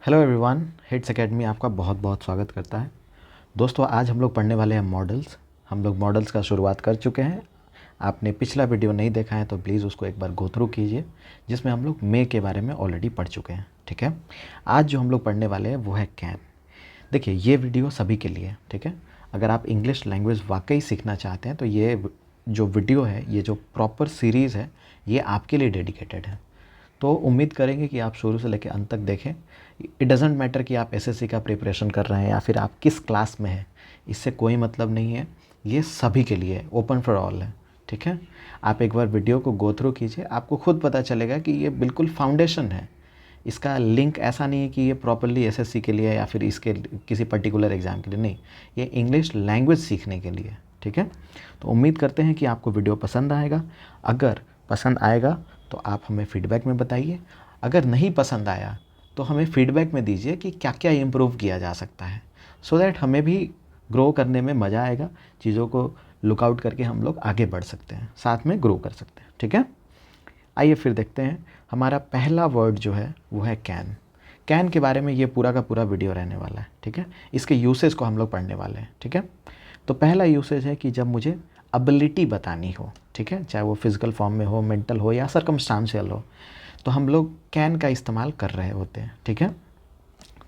Hello everyone, hits academy आपका बहुत बहुत स्वागत करता है। दोस्तों, आज हम लोग पढ़ने वाले हैं मॉडल्स। हम लोग मॉडल्स का शुरुआत कर चुके हैं। आपने पिछला वीडियो नहीं देखा है तो प्लीज़ उसको एक बार गो थ्रू कीजिए, जिसमें हम लोग मे के बारे में ऑलरेडी पढ़ चुके हैं। ठीक है, आज जो हम लोग पढ़ने वाले हैं वो है कैन। देखिए, ये वीडियो सभी के लिए है। ठीक है, अगर आप इंग्लिश लैंग्वेज वाकई सीखना चाहते हैं तो ये जो वीडियो है, ये जो प्रॉपर सीरीज़ है, ये आपके लिए डेडिकेटेड है। तो उम्मीद करेंगे कि आप शुरू से लेकर अंत तक देखें। इट डजेंट मैटर कि आप एसएससी का प्रिपरेशन कर रहे हैं या फिर आप किस क्लास में हैं, इससे कोई मतलब नहीं है। ये सभी के लिए ओपन फॉर ऑल है। ठीक है, आप एक बार वीडियो को गो थ्रू कीजिए, आपको खुद पता चलेगा कि ये बिल्कुल फाउंडेशन है। इसका लिंक ऐसा नहीं है कि ये प्रॉपरली एसएससी के लिए या फिर इसके किसी पर्टिकुलर एग्ज़ाम के लिए, नहीं, ये इंग्लिश लैंग्वेज सीखने के लिए। ठीक है, तो उम्मीद करते हैं कि आपको वीडियो पसंद आएगा। अगर पसंद आएगा तो आप हमें फ़ीडबैक में बताइए। अगर नहीं पसंद आया तो हमें फ़ीडबैक में दीजिए कि क्या क्या इम्प्रूव किया जा सकता है, सो दैट हमें भी ग्रो करने में मज़ा आएगा। चीज़ों को लुक आउट करके हम लोग आगे बढ़ सकते हैं, साथ में ग्रो कर सकते हैं। ठीक है, आइए फिर देखते हैं। हमारा पहला वर्ड जो है वो है कैन। कैन के बारे में ये पूरा का पूरा वीडियो रहने वाला है। ठीक है, इसके यूसेज को हम लोग पढ़ने वाले हैं। ठीक है, तो पहला यूसेज है कि जब मुझे एबिलिटी बतानी हो, ठीक है, चाहे वो फिज़िकल फॉर्म में हो, मेंटल हो या सर्कमस्टांशियल हो, तो हम लोग कैन का इस्तेमाल कर रहे होते हैं। ठीक है,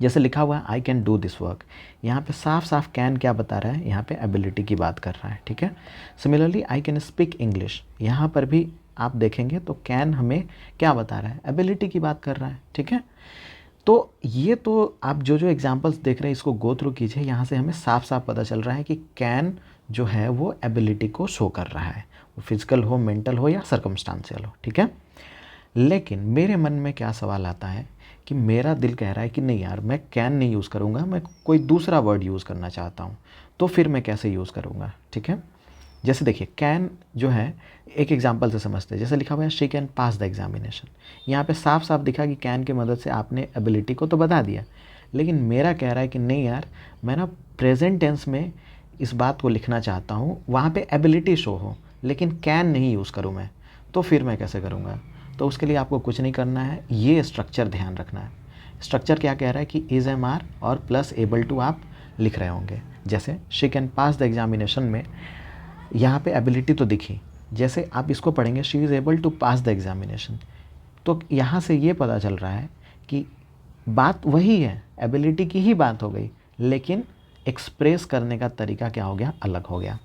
जैसे लिखा हुआ है I can do this work, यहाँ पे साफ साफ कैन क्या बता रहा है, यहाँ पे एबिलिटी की बात कर रहा है। ठीक है, similarly I can speak English, यहाँ पर भी आप देखेंगे तो कैन हमें क्या बता रहा है, एबिलिटी की बात कर रहा है। ठीक है, तो ये तो आप जो जो एग्जांपल्स देख रहे हैं इसको गो थ्रू कीजिए। यहाँ से हमें साफ साफ पता चल रहा है कि कैन जो है वो एबिलिटी को शो कर रहा है, वो फिजिकल हो, मेंटल हो या सर्कमस्टांशियल हो। ठीक है, लेकिन मेरे मन में क्या सवाल आता है कि मेरा दिल कह रहा है कि नहीं यार, मैं कैन नहीं यूज़ करूँगा, मैं कोई दूसरा वर्ड यूज़ करना चाहता हूँ, तो फिर मैं कैसे यूज़ करूँगा। ठीक है, जैसे देखिए कैन जो है, एक एग्जांपल से समझते हैं। जैसे लिखा हुआ है she can pass the examination, यहाँ पे साफ साफ दिखा कि कैन की मदद से आपने एबिलिटी को तो बता दिया, लेकिन मेरा कह रहा है कि नहीं यार, मैं ना प्रेजेंट टेंस में इस बात को लिखना चाहता हूँ, वहाँ पे एबिलिटी शो हो लेकिन कैन नहीं यूज़ करूँ मैं, तो फिर मैं कैसे करूँगा। तो उसके लिए आपको कुछ नहीं करना है, ये स्ट्रक्चर ध्यान रखना है। स्ट्रक्चर क्या कह रहा है कि इज़ एम आर और प्लस एबल टू आप लिख रहे होंगे। जैसे she can pass the examination में यहाँ पे एबिलिटी तो दिखी, जैसे आप इसको पढ़ेंगे she is able to pass the examination, तो यहाँ से ये पता चल रहा है कि बात वही है, एबिलिटी की ही बात हो गई, लेकिन एक्सप्रेस करने का तरीका क्या हो गया, अलग हो गया।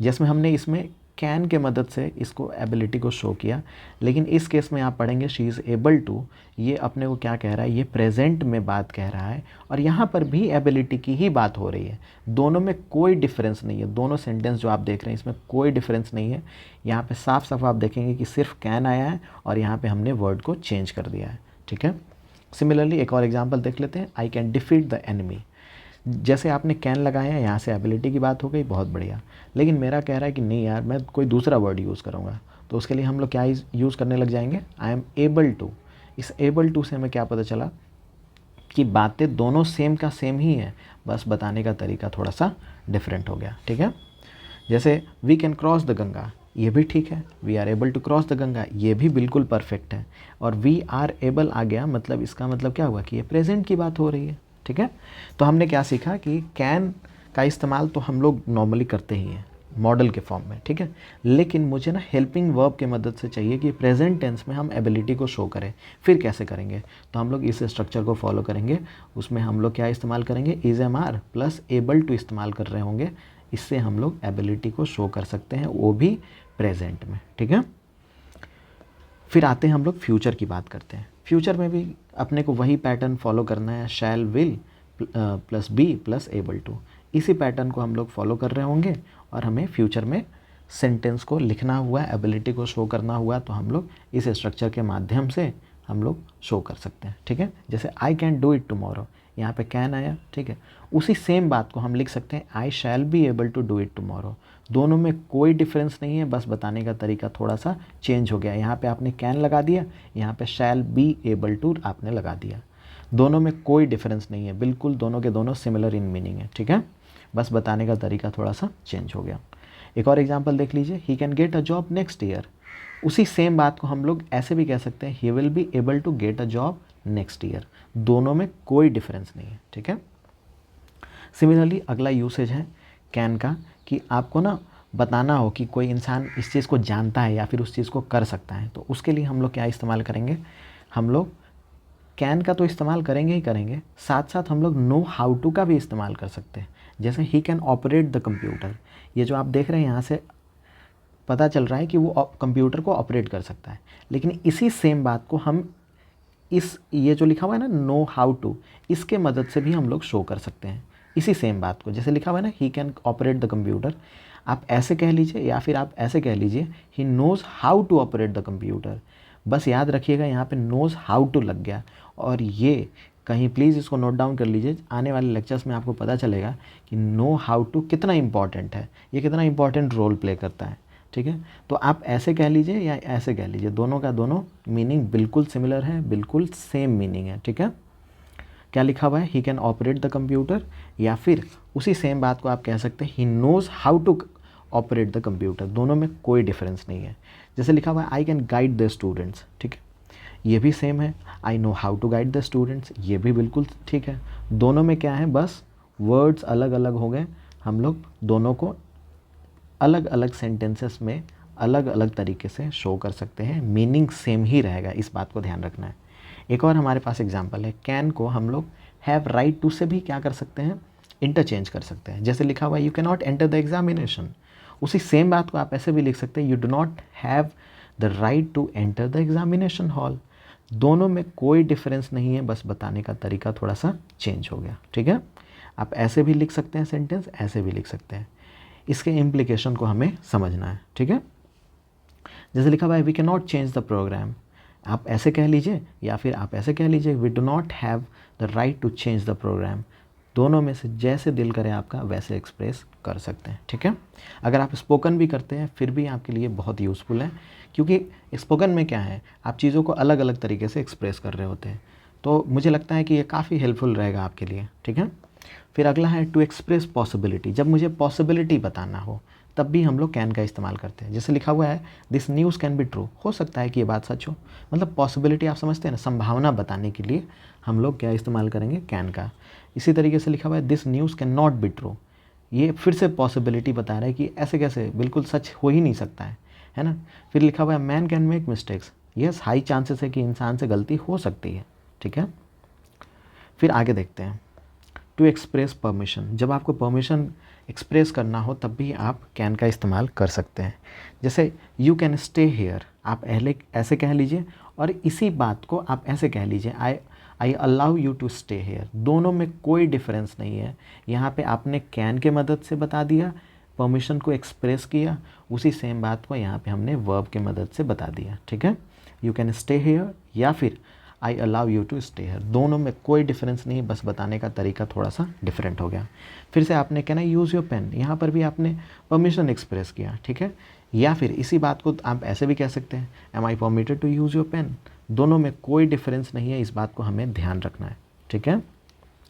जिसमें हमने इसमें कैन के मदद से इसको एबिलिटी को शो किया, लेकिन इस केस में आप पढ़ेंगे शी इज़ एबल टू, ये अपने को क्या कह रहा है, ये प्रेजेंट में बात कह रहा है और यहाँ पर भी एबिलिटी की ही बात हो रही है। दोनों में कोई डिफरेंस नहीं है, दोनों सेंटेंस जो आप देख रहे हैं इसमें कोई डिफरेंस नहीं है। यहाँ पे साफ साफ आप देखेंगे कि सिर्फ कैन आया है और यहाँ पे हमने वर्ड को चेंज कर दिया है। ठीक है, सिमिलरली एक और एग्जाम्पल देख लेते हैं, I can defeat the enemy. जैसे आपने कैन लगाया है, यहाँ से एबिलिटी की बात हो गई, बहुत बढ़िया, लेकिन मेरा कह रहा है कि नहीं यार, मैं कोई दूसरा वर्ड यूज़ करूँगा, तो उसके लिए हम लोग क्या यूज़ करने लग जाएंगे, आई एम एबल टू। इस एबल टू से हमें क्या पता चला कि बातें दोनों सेम का सेम ही है, बस बताने का तरीका थोड़ा सा डिफरेंट हो गया। ठीक है, जैसे we can cross the Ganga, ये भी ठीक है, we are able to cross the Ganga, ये भी बिल्कुल परफेक्ट है, और वी आर एबल आ गया, मतलब इसका मतलब क्या हुआ कि ये प्रेजेंट की बात हो रही है। ठीक है, तो हमने क्या सीखा कि कैन का इस्तेमाल तो हम लोग नॉर्मली करते ही हैं मॉडल के फॉर्म में। ठीक है, लेकिन मुझे ना हेल्पिंग वर्ब की मदद से चाहिए कि प्रेजेंट टेंस में हम एबिलिटी को शो करें। फिर कैसे करेंगे, तो हम लोग इस स्ट्रक्चर को फॉलो करेंगे। उसमें हम लोग क्या इस्तेमाल करेंगे, is am are plus able to इस्तेमाल कर रहे होंगे, इससे हम लोग एबिलिटी को शो कर सकते हैं, वो भी प्रेजेंट में। ठीक है, फिर आते हैं हम लोग फ्यूचर की बात करते हैं। फ्यूचर में भी अपने को वही पैटर्न फॉलो करना है, shall will plus be plus able to, इसी पैटर्न को हम लोग फॉलो कर रहे होंगे और हमें फ्यूचर में सेंटेंस को लिखना हुआ, एबिलिटी को शो करना हुआ, तो हम लोग इस स्ट्रक्चर के माध्यम से हम लोग शो कर सकते हैं। ठीक है, जैसे I can do it tomorrow, यहाँ पे कैन आया। ठीक है, उसी सेम बात को हम लिख सकते हैं I shall be able to do it tomorrow. दोनों में कोई डिफरेंस नहीं है, बस बताने का तरीका थोड़ा सा चेंज हो गया। यहाँ पे आपने कैन लगा दिया, यहाँ पे शैल बी एबल टू आपने लगा दिया। दोनों में कोई डिफरेंस नहीं है, बिल्कुल दोनों के दोनों सिमिलर इन मीनिंग है। ठीक है, बस बताने का तरीका थोड़ा सा चेंज हो गया। एक और एग्जांपल देख लीजिए, he can get a job next year. उसी सेम बात को हम लोग ऐसे भी कह सकते हैं, he will be able to get a job next year. दोनों में कोई डिफरेंस नहीं है, ठीक है। सिमिलरली अगला यूसेज है कैन का, कि आपको ना बताना हो कि कोई इंसान इस चीज़ को जानता है या फिर उस चीज़ को कर सकता है, तो उसके लिए हम लोग क्या इस्तेमाल करेंगे, हम लोग कैन का तो इस्तेमाल करेंगे ही करेंगे, साथ साथ हम लोग नो हाउ टू का भी इस्तेमाल कर सकते हैं। जैसे he can operate the computer, ये जो आप देख रहे हैं यहाँ से पता चल रहा है कि वो कंप्यूटर को ऑपरेट कर सकता है, लेकिन इसी सेम बात को हम ये जो लिखा हुआ है ना नो हाउ टू, इसके मदद से भी हम लोग शो कर सकते हैं इसी सेम बात को। जैसे लिखा हुआ है ना he can operate the computer, आप ऐसे कह लीजिए या फिर आप ऐसे कह लीजिए he knows how to operate the computer. बस याद रखिएगा यहाँ पे नोज़ हाउ टू लग गया, और ये कहीं प्लीज़ इसको नोट डाउन कर लीजिए, आने वाले लेक्चर्स में आपको पता चलेगा कि नो हाउ टू कितना इंपॉर्टेंट है, ये कितना इंपॉर्टेंट रोल प्ले करता है, ठीक है। तो आप ऐसे कह लीजिए या ऐसे कह लीजिए, दोनों का दोनों मीनिंग बिल्कुल सिमिलर है, बिल्कुल सेम मीनिंग है, ठीक है। क्या लिखा हुआ है, he can operate the computer, या फिर उसी सेम बात को आप कह सकते हैं he knows how to operate the computer. दोनों में कोई डिफरेंस नहीं है। जैसे लिखा हुआ है I can guide the students, ठीक है, ये भी सेम है। I know how to guide the students, ये भी बिल्कुल ठीक है। दोनों में क्या है, बस वर्ड्स अलग अलग हो गए, हम लोग दोनों को अलग अलग सेंटेंसेस में अलग अलग तरीके से शो कर सकते हैं, मीनिंग सेम ही रहेगा, इस बात को ध्यान रखना है। एक और हमारे पास एग्जांपल है, कैन को हम लोग हैव राइट टू से भी क्या कर सकते हैं, इंटरचेंज कर सकते हैं। जैसे लिखा हुआ है you can not enter the examination, उसी सेम बात को आप ऐसे भी लिख सकते हैं, you do not have the right to enter the examination hall. दोनों में कोई डिफरेंस नहीं है, बस बताने का तरीका थोड़ा सा चेंज हो गया, ठीक है। आप ऐसे भी लिख सकते हैं सेंटेंस, ऐसे भी लिख सकते हैं, इसके इम्प्लीकेशन को हमें समझना है, ठीक है। जैसे लिखा हुआ है we can not change the programme, आप ऐसे कह लीजिए या फिर आप ऐसे कह लीजिए we do not have the right to change the programme. दोनों में से जैसे दिल करे आपका वैसे एक्सप्रेस कर सकते हैं, ठीक है। अगर आप स्पोकन भी करते हैं फिर भी आपके लिए बहुत यूज़फुल है, क्योंकि स्पोकन में क्या है, आप चीज़ों को अलग अलग तरीके से एक्सप्रेस कर रहे होते हैं, तो मुझे लगता है कि ये काफ़ी हेल्पफुल रहेगा आपके लिए, ठीक है। फिर अगला है टू एक्सप्रेस पॉसिबिलिटी, जब मुझे पॉसिबिलिटी बताना हो तब भी हम लोग कैन का इस्तेमाल करते हैं। जैसे लिखा हुआ है this news can be true, हो सकता है कि ये बात सच हो, मतलब पॉसिबिलिटी आप समझते हैं ना, संभावना बताने के लिए हम लोग क्या इस्तेमाल करेंगे, कैन का। इसी तरीके से लिखा हुआ है this news can not be true, ये फिर से पॉसिबिलिटी बता रहा है कि ऐसे कैसे बिल्कुल सच हो ही नहीं सकता है ना। फिर लिखा हुआ है man can make mistakes, yes high chances है कि इंसान से गलती हो सकती है, ठीक है। फिर आगे देखते हैं टू एक्सप्रेस परमिशन, जब आपको परमिशन एक्सप्रेस करना हो तब भी आप कैन का इस्तेमाल कर सकते हैं। जैसे यू कैन स्टे हेयर, आप ऐसे कह लीजिए, और इसी बात को आप ऐसे कह लीजिए I allow you to stay here. दोनों में कोई डिफरेंस नहीं है, यहाँ पे आपने कैन के मदद से बता दिया, परमिशन को एक्सप्रेस किया, उसी सेम बात को यहाँ पे हमने वर्ब के मदद से बता दिया, ठीक है। यू कैन स्टे हेयर या फिर I allow you to stay here, दोनों में कोई डिफरेंस नहीं, बस बताने का तरीका थोड़ा सा डिफरेंट हो गया। फिर से आपने can I use your pen, यहाँ पर भी आपने परमिशन एक्सप्रेस किया, ठीक है। या फिर इसी बात को आप ऐसे भी कह सकते हैं am I permitted to use your pen. दोनों में कोई डिफरेंस नहीं है, इस बात को हमें ध्यान रखना है, ठीक है।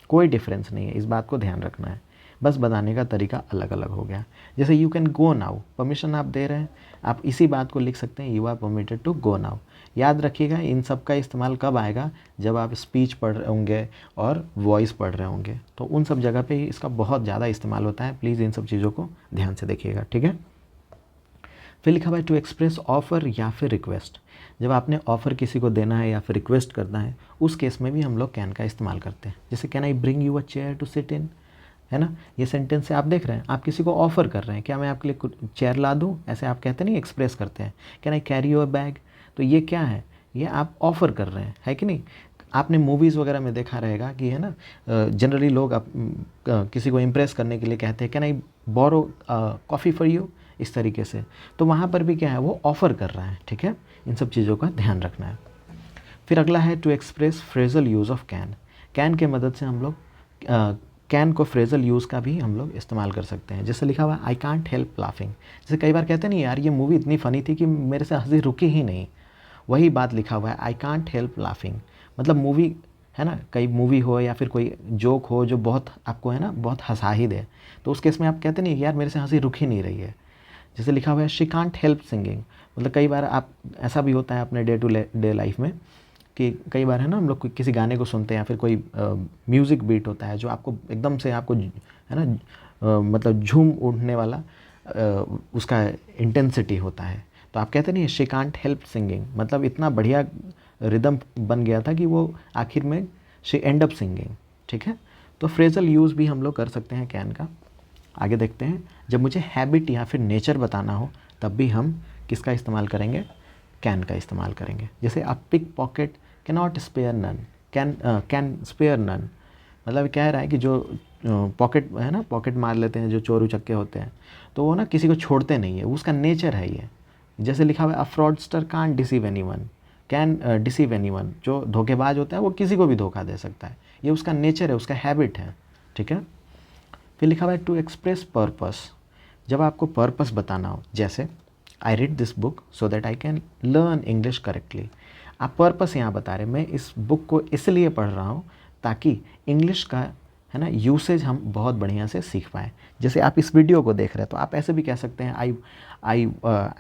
कोई डिफरेंस नहीं है, इस बात को ध्यान रखना है, बस बताने का तरीका अलग अलग हो गया। जैसे you can go now, permission आप दे रहे हैं, आप इसी बात को लिख सकते हैं you are permitted to go now. याद रखिएगा इन सब का इस्तेमाल कब आएगा, जब आप स्पीच पढ़ रहे होंगे और वॉइस पढ़ रहे होंगे, तो उन सब जगह पे इसका बहुत ज़्यादा इस्तेमाल होता है। प्लीज़ इन सब चीज़ों को ध्यान से देखिएगा, ठीक है। फिर लिखा हुआ है टू एक्सप्रेस ऑफ़र या फिर रिक्वेस्ट, जब आपने ऑफ़र किसी को देना है या फिर रिक्वेस्ट करना है, उस केस में भी हम लोग कैन का इस्तेमाल करते हैं। जैसे can I bring you a chair to sit in, है ना। ये सेंटेंस से आप देख रहे हैं, आप किसी को ऑफ़र कर रहे हैं, क्या मैं आपके लिए चेयर ला दूँ, ऐसे आप कहते नहीं, एक्सप्रेस करते हैं। Can I carry your bag, तो ये क्या है, ये आप ऑफ़र कर रहे हैं, है कि नहीं। आपने मूवीज़ वगैरह में देखा रहेगा कि, है ना, जनरली लोग किसी को इम्प्रेस करने के लिए कहते हैं can I borrow coffee for you, इस तरीके से, तो वहाँ पर भी क्या है, वो ऑफ़र कर रहा है, ठीक है। इन सब चीज़ों का ध्यान रखना है। फिर अगला है to express phrasal use of can, can के मदद से हम लोग कैन को फ्रेजल यूज़ का भी हम लोग इस्तेमाल कर सकते हैं। जैसे लिखा हुआ है आई कांट हेल्प लाफिंग, जैसे कई बार कहते हैं नहीं यार ये मूवी इतनी फ़नी थी कि मेरे से हंसी रुकी ही नहीं, वही बात लिखा हुआ है आई कांट हेल्प लाफिंग, मतलब मूवी, है ना, कई मूवी हो या फिर कोई जोक हो जो बहुत आपको, है ना, बहुत हंसा ही दे, तो उस केस में आप कहते नहीं यार मेरे से हंसी रुक ही नहीं रही है, जैसे लिखा हुआ है शी कांट हेल्प सिंगिंग, मतलब कई बार आप ऐसा भी होता है अपने डे टू डे लाइफ में कि कई बार है ना हम लोग किसी गाने को सुनते हैं या फिर कोई म्यूज़िक बीट होता है जो आपको एकदम से आपको है ना मतलब झूम उठने वाला उसका इंटेंसिटी होता है, तो आप कहते नहीं शी कांट हेल्प सिंगिंग, मतलब इतना बढ़िया रिदम बन गया था कि वो आखिर में शी एंड अप सिंगिंग। ठीक है, तो फ्रेजल यूज़ भी हम लोग कर सकते हैं कैन का। आगे देखते हैं, जब मुझे हैबिट या फिर नेचर बताना हो तब भी हम किसका इस्तेमाल करेंगे, कैन का इस्तेमाल करेंगे। जैसे a pickpocket can not spare none, can spare none, मतलब कह रहा है कि जो पॉकेट है ना, पॉकेट मार लेते हैं जो चोर उचक्के होते हैं, तो वो ना किसी को छोड़ते नहीं है, उसका नेचर है ये। जैसे लिखा हुआ है a fraudster can't deceive anyone, can deceive anyone, जो धोखेबाज होता है वो किसी को भी धोखा दे सकता है, ये उसका नेचर है, उसका हैबिट है। ठीक है, फिर लिखा हुआ है टू एक्सप्रेस पर्पस, जब आपको पर्पस बताना हो, जैसे I read this book so that I can learn English correctly, आप पर्पस यहाँ बता रहे हैं, मैं इस बुक को इसलिए पढ़ रहा हूँ ताकि इंग्लिश का है ना यूसेज हम बहुत बढ़िया से सीख पाएँ। जैसे आप इस वीडियो को देख रहे हैं तो आप ऐसे भी कह सकते हैं I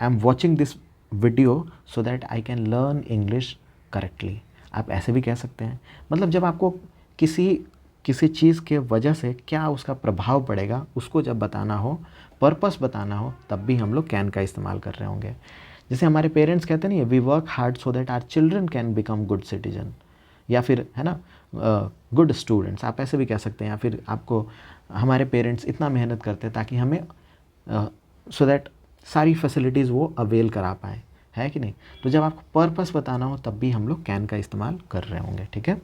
am watching this video so that I can learn English correctly, आप ऐसे भी कह सकते हैं। मतलब जब आपको किसी चीज़ के वजह से क्या उसका प्रभाव पड़ेगा उसको जब बताना हो, पर्पस बताना हो, तब भी हम लोग कैन का इस्तेमाल कर रहे होंगे। जैसे हमारे पेरेंट्स कहते नहीं है we work hard so that our children can become good citizen, या फिर है ना गुड स्टूडेंट्स, आप ऐसे भी कह सकते हैं। या फिर आपको हमारे पेरेंट्स इतना मेहनत करते हैं ताकि हमें सो दैट सारी फैसिलिटीज़ वो अवेल करा पाएँ, है कि नहीं। तो जब आपको पर्पस बताना हो तब भी हम लोग कैन का इस्तेमाल कर रहे होंगे। ठीक है,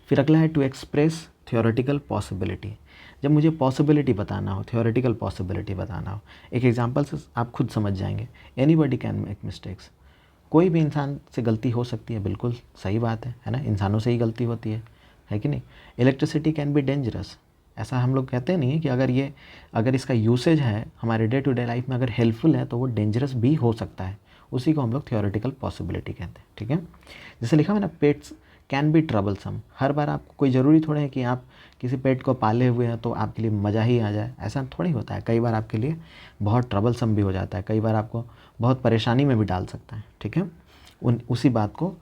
फिर अगला है टू एक्सप्रेस थियोरेटिकल पॉसिबिलिटी, जब मुझे पॉसिबिलिटी बताना हो, थियोरेटिकल पॉसिबिलिटी बताना हो, एक एग्जांपल से आप खुद समझ जाएंगे। एनीबॉडी कैन मेक मिस्टेक्स, कोई भी इंसान से गलती हो सकती है, बिल्कुल सही बात है ना, इंसानों से ही गलती होती है कि नहीं। इलेक्ट्रिसिटी कैन बी डेंजरस, ऐसा हम लोग कहते नहीं है कि अगर इसका यूसेज है हमारे डे टू डे लाइफ में अगर हेल्पफुल है तो वो डेंजरस भी हो सकता है, उसी को हम लोग थियोरेटिकल पॉसिबिलिटी कहते हैं। ठीक है, जैसे लिखा है ना पेट्स कैन बी ट्रबलसम, हर बार आपको कोई ज़रूरी थोड़े है कि आप किसी पेट को पाले हुए हैं तो आपके लिए मज़ा ही आ जाए, ऐसा थोड़ी होता है। कई बार आपके लिए बहुत ट्रबलसम भी हो जाता है, कई बार आपको बहुत परेशानी में भी डाल सकता है। ठीक है, उसी बात को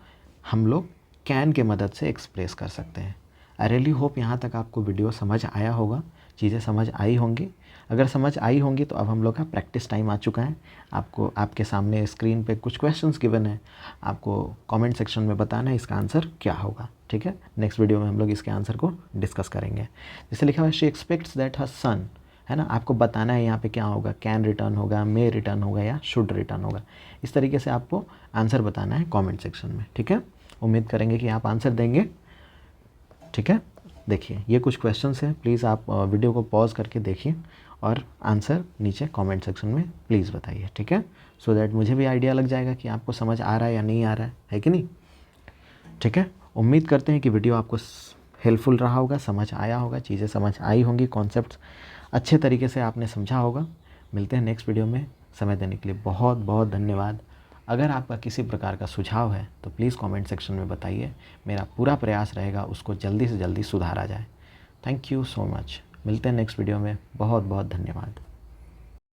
हम लोग कैन के मदद से एक्सप्रेस कर सकते हैं। आई रियली होप यहाँ तक आपको वीडियो समझ आया होगा, चीज़ें समझ आई होंगी। अगर समझ आई होंगी तो अब हम लोग का प्रैक्टिस टाइम आ चुका है। आपको आपके सामने स्क्रीन पे कुछ क्वेश्चंस गिवन है, आपको कमेंट सेक्शन में बताना है इसका आंसर क्या होगा। ठीक है, नेक्स्ट वीडियो में हम लोग इसके आंसर को डिस्कस करेंगे। जैसे लिखा हुआ है शी एक्सपेक्ट्स दैट हर सन, है ना, आपको बताना है यहाँ पे क्या होगा, कैन रिटर्न होगा, मे रिटर्न होगा या शुड रिटर्न होगा। इस तरीके से आपको आंसर बताना है कमेंट सेक्शन में। ठीक है, उम्मीद करेंगे कि आप आंसर देंगे। ठीक है, देखिए ये कुछ क्वेश्चंस हैं, प्लीज़ आप वीडियो को पॉज करके देखिए और आंसर नीचे कमेंट सेक्शन में प्लीज़ बताइए। ठीक है, सो दैट मुझे भी आइडिया लग जाएगा कि आपको समझ आ रहा है या नहीं आ रहा है कि नहीं। ठीक है, उम्मीद करते हैं कि वीडियो आपको हेल्पफुल रहा होगा, समझ आया होगा, चीज़ें समझ आई होंगी, कॉन्सेप्ट्स अच्छे तरीके से आपने समझा होगा। मिलते हैं नेक्स्ट वीडियो में, समय देने के लिए बहुत बहुत धन्यवाद। अगर आपका किसी प्रकार का सुझाव है तो प्लीज़ कमेंट सेक्शन में बताइए, मेरा पूरा प्रयास रहेगा उसको जल्दी से जल्दी सुधारा जाए। थैंक यू सो मच, मिलते हैं नेक्स्ट वीडियो में, बहुत बहुत धन्यवाद।